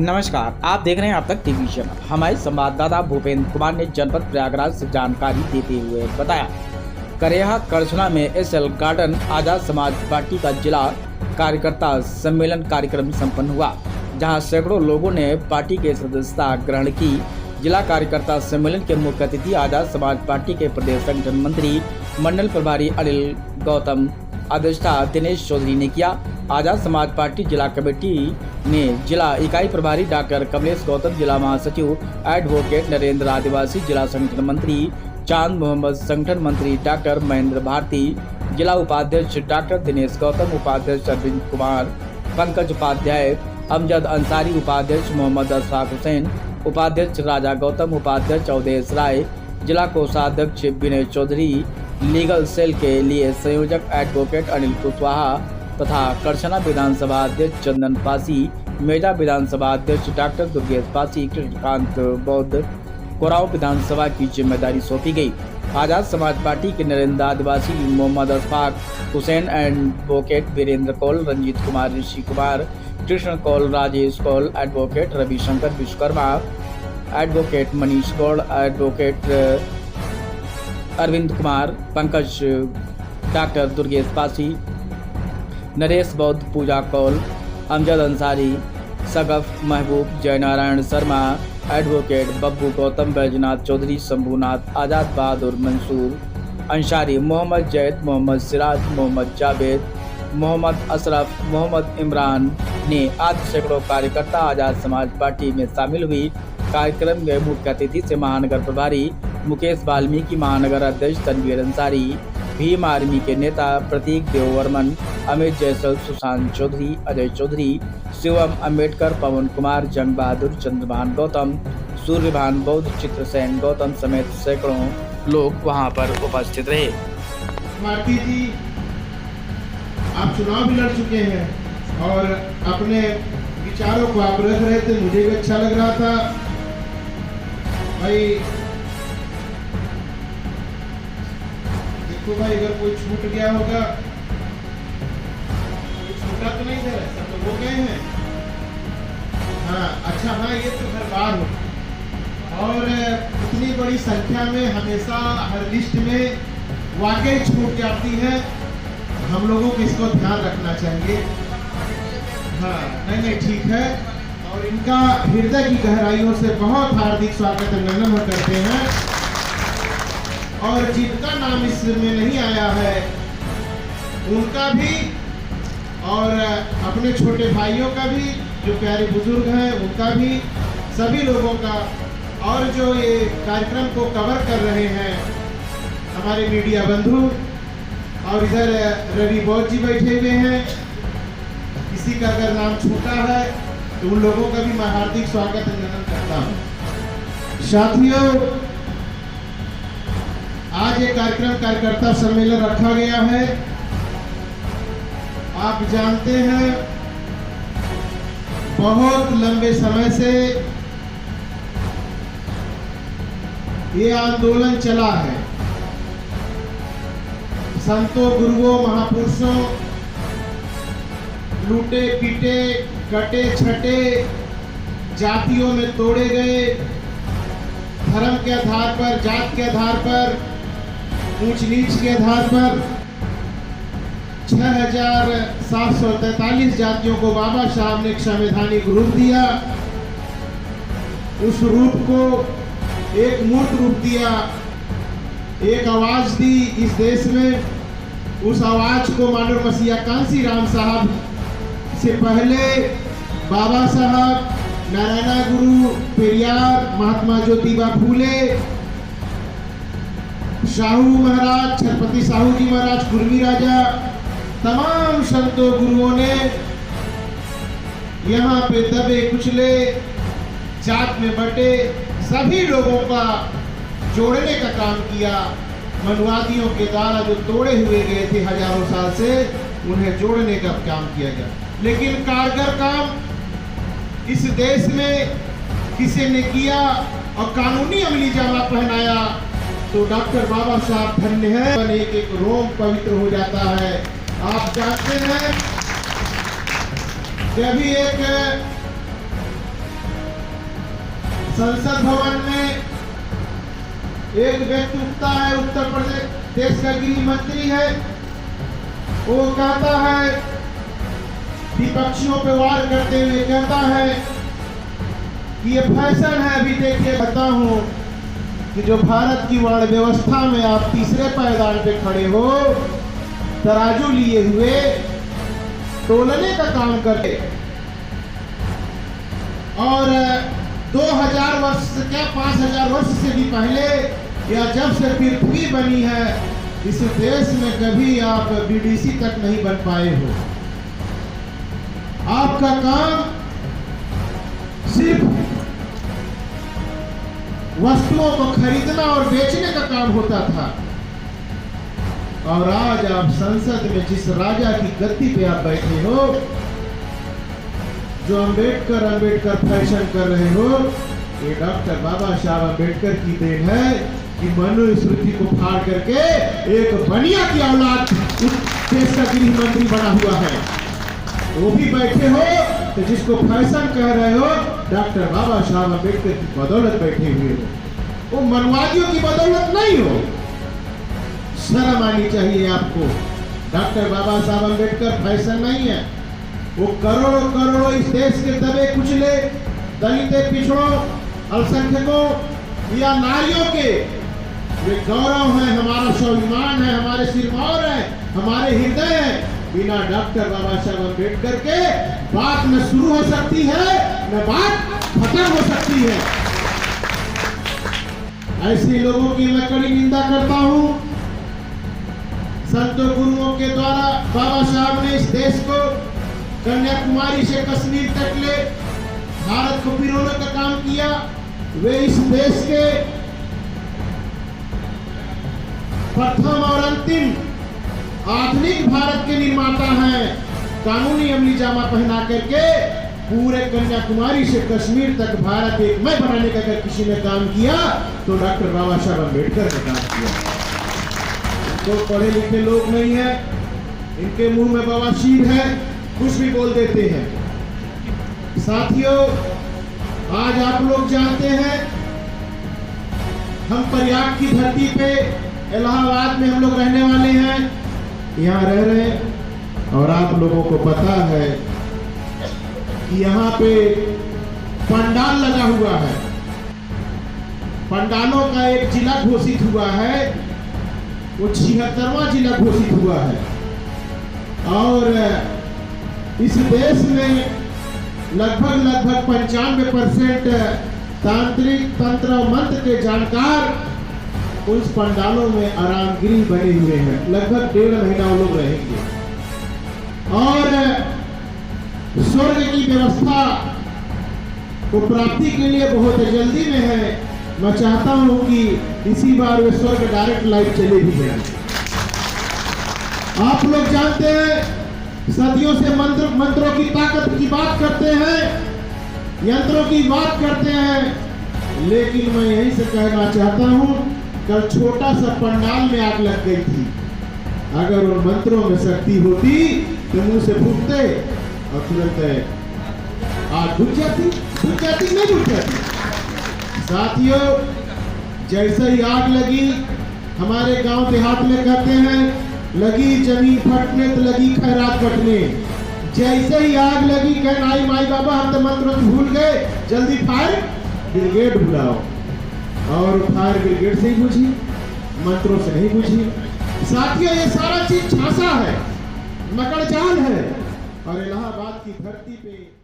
नमस्कार, आप देख रहे हैं अब तक टीवी चैनल। हमारे संवाददाता भूपेंद्र कुमार ने जनपद प्रयागराज से जानकारी देते हुए बताया, करेहा करछना में एसएल गार्डन आजाद समाज पार्टी का जिला कार्यकर्ता सम्मेलन कार्यक्रम संपन्न हुआ, जहां सैकड़ों लोगों ने पार्टी के सदस्यता ग्रहण की। जिला कार्यकर्ता सम्मेलन के मुख्य अतिथि आजाद समाज पार्टी के प्रदेश संगठन मंत्री मंडल प्रभारी अनिल गौतम, अध्यक्षता दिनेश चौधरी ने किया। आजाद समाज पार्टी जिला कमेटी ने जिला इकाई प्रभारी डॉक्टर कमलेश गौतम, जिला महासचिव एडवोकेट नरेंद्र, आदिवासी जिला संगठन मंत्री चांद मोहम्मद, संगठन मंत्री डॉक्टर महेंद्र भारती, जिला उपाध्यक्ष डॉक्टर दिनेश गौतम, उपाध्यक्ष अरविंद कुमार, पंकज उपाध्याय, अमजद अंसारी, उपाध्यक्ष मोहम्मद अशफाक हुसैन, उपाध्यक्ष राजा गौतम, उपाध्यक्ष अवधेश राय, जिला कोषाध्यक्ष विनय चौधरी, लीगल सेल के लिए संयोजक एडवोकेट अनिल कुशवाहा तथा करछना विधानसभा अध्यक्ष चंदन पासी, मेजा विधानसभा अध्यक्ष डॉक्टर दुर्गेश पासी, कृष्णकांत बौद्ध कोराव विधानसभा की जिम्मेदारी सौंपी गई। आजाद समाज पार्टी के नरेंद्र, आदिवासी Mohammad Ashfaq Hussain, advocate Virendra Kaul, Ranjeet Kumar, Rishi Kumar, Krishna Kaul, Rajesh Kaul, advocate Ravishankar Vishwakarma, advocate Manish Gaur, advocate Arvind Kumar, Pankaj, doctor Durgesh Pasi, Naresh Bauddh, Pooja Kaul, Amjad Ansari, Sagaf Mahboob, Jaynarayan Sharma, advocate Babbu Gautam, Baijnath Chaudhary, Shambhunath, Azad Bahadur, Mansoor Ansari, Mohammad Zaid, Mohammad Siraj, Mohammad Javed, Mohammad Ashraf, Mohammad Imran ने आदि सैकड़ों कार्यकर्ता आजाद समाज पार्टी में शामिल हुई। कार्यक्रम में मुख्य अतिथि से महानगर प्रभारी मुकेश वाल्मीकि, महानगर अध्यक्ष तनवीर अंसारी, भीम आर्मी के नेता प्रतीक देववर्मन, अमित जयसल, सुशांत चौधरी, अजय चौधरी, शिवम अम्बेडकर, पवन कुमार, जंग बहादुर, चंद्रभान गौतम, सूर्यभान बौद्ध, चित्रसेन गौतम समेत सैकड़ों लोग वहां पर उपस्थित रहे। भारती जी, आप चुनाव भी लड़ चुके हैं और अपने विचारों को आप रख रहे थे, मुझे भी अच्छा लग रहा था भाई। देखो भाई, अगर कोई छूट गया होगा, छूटा तो नहीं था, सब तो हो गए हैं। हाँ, अच्छा, हाँ, ये तो हर बार हो और इतनी बड़ी संख्या में हमेशा हर लिस्ट में वाकई छूट जाती है। हम लोगों को इसको ध्यान रखना चाहिए। हाँ, नहीं, ठीक है। और इनका हृदय की गहराइयों से बहुत हार्दिक स्वागत अभिनंदन करते हैं। और जिनका नाम इसमें नहीं आया है उनका भी, और अपने छोटे भाइयों का भी, जो प्यारे बुजुर्ग हैं उनका भी, सभी लोगों का, और जो ये कार्यक्रम को कवर कर रहे हैं हमारे मीडिया बंधु, और इधर रवि बौद्ध जी बैठे हुए हैं। किसी का अगर नाम छूटा है तो उन लोगों का भी मैं हार्दिक स्वागत अभिनंदन करता हूँ। साथियों, आज ये कार्यक्रम कार्यकर्ता सम्मेलन रखा गया है। आप जानते हैं, बहुत लंबे समय से ये आंदोलन चला है। संतों, गुरुओं, महापुरुषों लूटे पीटे, कटे छटे, जातियों में तोड़े गए, धर्म के आधार पर, जात के आधार पर, ऊंच नीच के आधार पर 6743 जातियों को बाबा साहब ने एक संवैधानिक रूप दिया। उस रूप को एक मूर्त रूप दिया, एक आवाज दी इस देश में। उस आवाज को मानव मसीहा कांसी राम साहब से पहले बाबा साहब, नारायणा गुरु, पेरियार, महात्मा ज्योतिबा फूले, शाहू महाराज, छत्रपति साहू जी महाराज, कुर्मी राजा, तमाम संतों गुरुओं ने यहाँ पे दबे कुचले, जात में बटे सभी लोगों का जोड़ने का काम किया। मनुवादियों के द्वारा जो तोड़े हुए गए थे हजारों साल से, उन्हें जोड़ने का काम किया गया। लेकिन कारगर काम इस देश में किसी ने किया और कानूनी अमली जामा पहनाया तो डॉक्टर बाबा साहब धन्य है। एक एक रोम पवित्र हो जाता है। आप जानते हैं, जब भी एक संसद भवन में एक व्यक्ति उठता है, उत्तर प्रदेश देश का गृह मंत्री है, वो कहता है, विपक्षियों पे वार करते हुए कहता है कि ये फैशन है। अभी देखिए कहता हूं कि जो भारत की वर्ण व्यवस्था में आप तीसरे पायदान पे खड़े हो, तराजू लिए हुए तोलने का काम करते, और 2000 वर्ष से क्या 5000 वर्ष से भी पहले या जब से पृथ्वी बनी है, इस देश में कभी आप बीडीसी तक नहीं बन पाए हो। आपका काम सिर्फ वस्तुओं को खरीदना और बेचने का काम होता था, और आज आप संसद में जिस राजा की गद्दी पे आप बैठे हो, जो अंबेडकर फैशन कर रहे हो, ये डॉक्टर बाबा साहब अंबेडकर की देन है कि मनुस्मृति को फाड़ करके एक बनिया की औलाद देश का गृह मंत्री बना हुआ है। वो भी बैठे हो तो जिसको फैशन कह रहे हो, डॉक्टर बाबा साहब अंबेडकर की बदौलत बैठे हुए हो, वो मनवादियों की बदौलत नहीं हो। शर्म आनी चाहिए आपको। डॉक्टर बाबा साहब अंबेडकर फैशन नहीं है, वो करोड़ों करोड़ों इस देश के दबे कुचले दलित पिछड़ों, अल्पसंख्यकों या नारियों के ये गौरव है, हमारा स्वाभिमान है, हमारे सिरमौर है, हमारे हृदय है। बिना डॉक्टर बाबा साहब अंबेडकर के बात न शुरू हो सकती है, न बात खत्म हो सकती है। ऐसे लोगों की मैं कड़ी निंदा करता हूं। संतों गुरुओं के द्वारा बाबा साहब ने इस देश को कन्याकुमारी से कश्मीर तक ले भारत को पिरोने का काम किया। वे इस देश के प्रथम और अंतिम आधुनिक भारत के निर्माता हैं। कानूनी अमली जामा पहना करके पूरे कन्याकुमारी से कश्मीर तक भारत एक मय बनाने का अगर किसी ने काम किया तो डॉक्टर बाबा साहब अम्बेडकर ने काम किया। तो पढ़े लिखे लोग नहीं है, इनके मुंह में बवासीर है, कुछ भी बोल देते हैं। साथियों, आज आप लोग जानते हैं हम प्रयाग की धरती पे इलाहाबाद में हम लोग रहने वाले हैं, यहाँ रह रहे हैं, और आप लोगों को पता है कि यहाँ पे पंडाल लगा हुआ है। पंडालों का एक जिला घोषित हुआ है, वो 76वां जिला घोषित हुआ है। और इस देश में लगभग 95% तांत्रिक तंत्र और मंत्र के जानकार उस पंडालों में आरामगृह बने हुए हैं। लगभग 1.5 महीना वो लोग रहेंगे, और स्वर्ग की व्यवस्था को प्राप्ति के लिए बहुत जल्दी में है। मैं चाहता हूं कि इसी बार वे स्वर्ग डायरेक्ट लाइव चले भी जाए। आप लोग जानते हैं सदियों से मंत्रों की ताकत की बात करते हैं, यंत्रों की बात करते हैं, लेकिन मैं यहीं से कहना चाहता हूं, कल छोटा सा पंडाल में आग लग गई थी। अगर उन मंत्रों में शक्ति होती तो मुंह से फूकते और तुरंत आग बुझ जाती नहीं बुझ जाती। साथियों, जैसे ही आग लगी, हमारे गांव देहात में कहते हैं लगी जमीन फटने तो लगी खैरात बटने। जैसे ही आग लगी, कह आई माई बाबा हम तो मंत्र भूल गए, जल्दी फायर ब्रिगेड बुलाओ। और फायर ब्रिगेड से ही बुझी, मंत्रों से नहीं बुझी। साथियों, ये सारा चीज झांसा है, मकड़जाल है, और इलाहाबाद की धरती पे